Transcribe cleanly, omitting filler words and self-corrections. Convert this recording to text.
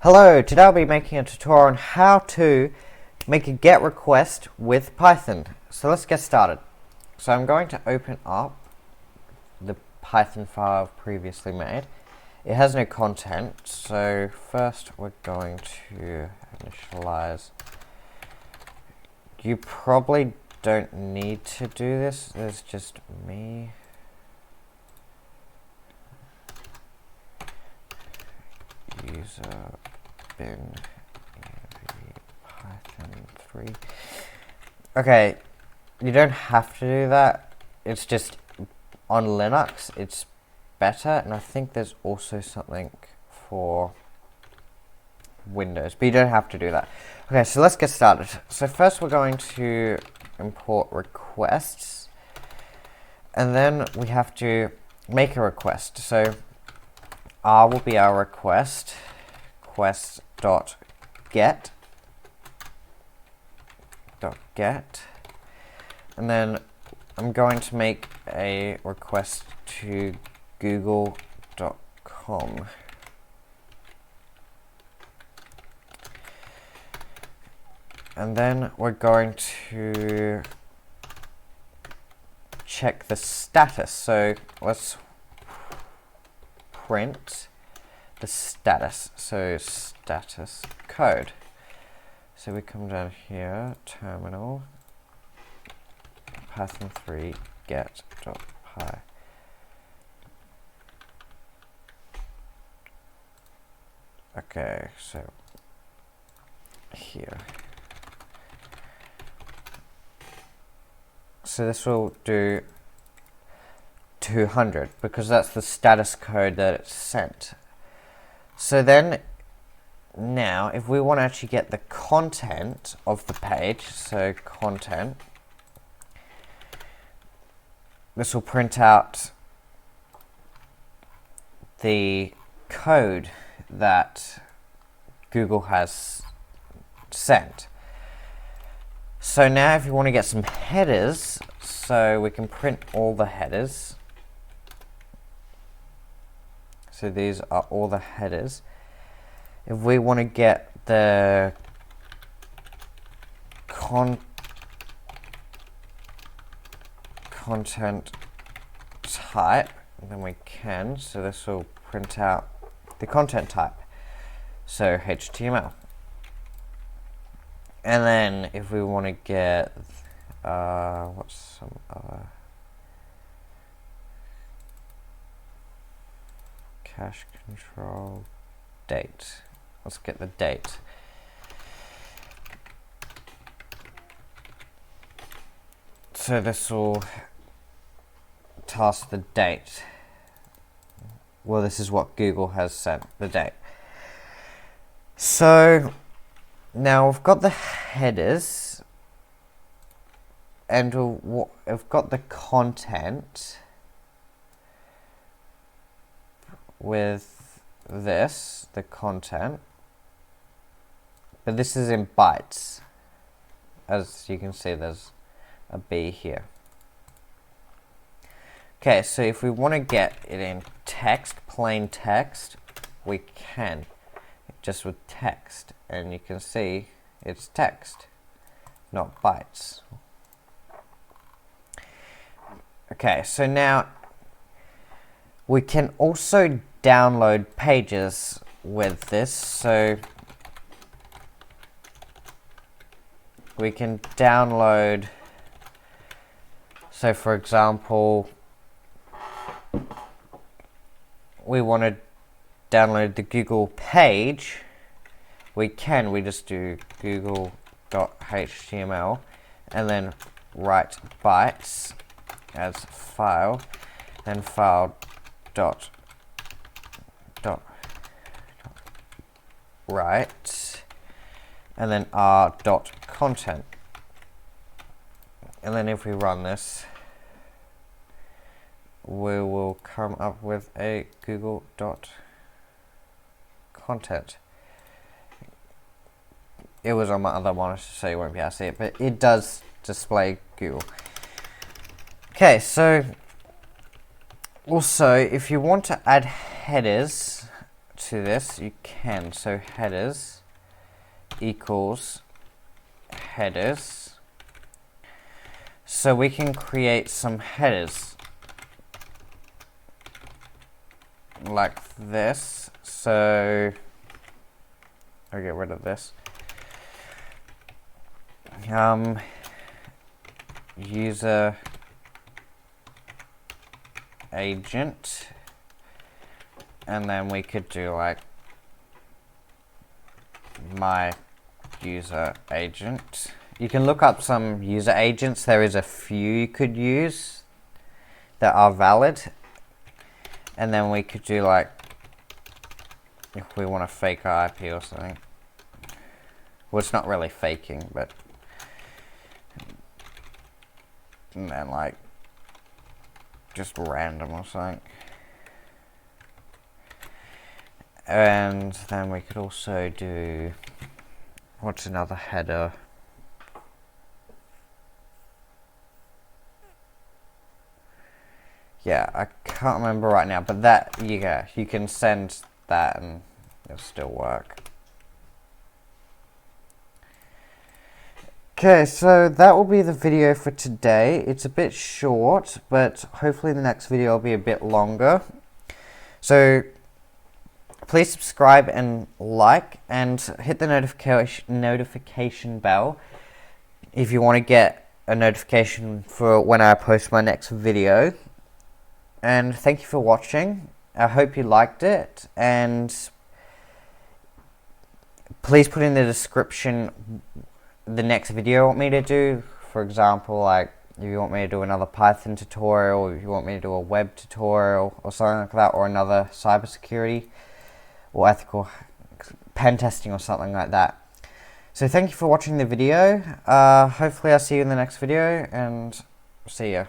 Hello, today I'll be making a tutorial on how to make a GET request with Python. So let's get started. So I'm going to open up the Python file I've previously made. It has no content, so first we're going to initialize. You probably don't need to do this, there's just me. User bin Python 3. Okay, you don't have to do that. It's just on Linux it's better, and I think there's also something for Windows, but you don't have to do that. Okay, so let's get started. So first we're going to import requests, and then we have to make a request. So R will be our request, request.get, and then I'm going to make a request to google.com. And then we're going to check the status. So let's print the status. So status code. So we come down here, terminal, Python 3 get.py. Okay, so here. So this will do 200 because that's the status code that it's sent. So then now if we want to actually get the content of the page, so content, this will print out the code that Google has sent. So now if you want to get some headers, so we can print all the headers. So these are all the headers. If we want to get the content type, then we can. So this will print out the content type, so HTML. And then if we want to get what's some other cache control, date. Let's get the date. So this will task the date. Well, this is what Google has sent, the date. So now we've got the headers, and we've got the content with this, the content, but this is in bytes. As you can see, there's a B here. Okay, so if we want to get it in text, plain text, we can, just with text, and you can see it's text, not bytes. Okay, so now we can also download pages with this. So we can download, so for example, we want to download the Google page. We just do google.html and then write bytes as file, and file dot write, and then r dot content. And then if we run this, we will come up with a Google dot content. It was on my other monitor, so you won't be able to see it, but it does display Google. Okay, so also if you want to add headers to this, you can. So headers equals headers. So we can create some headers like this. So I'll get rid of this. User agent, and then we could do like my user agent. You can look up some user agents. There is a few you could use that are valid, and then we could do like, if we want to fake our IP or something. Well, it's not really faking, but and then like just random or something. And then we could also do, what's another header? Yeah, I can't remember right now, but that, yeah, you can send that and it'll still work. Okay, so that will be the video for today. It's a bit short, but hopefully the next video will be a bit longer. So please subscribe and like, and hit the notification bell if you want to get a notification for when I post my next video. And thank you for watching. I hope you liked it, and please put in the description the next video you want me to do. For example, like if you want me to do another Python tutorial, or if you want me to do a web tutorial or something like that, or another cybersecurity or ethical pen testing or something like that. So thank you for watching the video. Hopefully I'll see you in the next video, and see ya.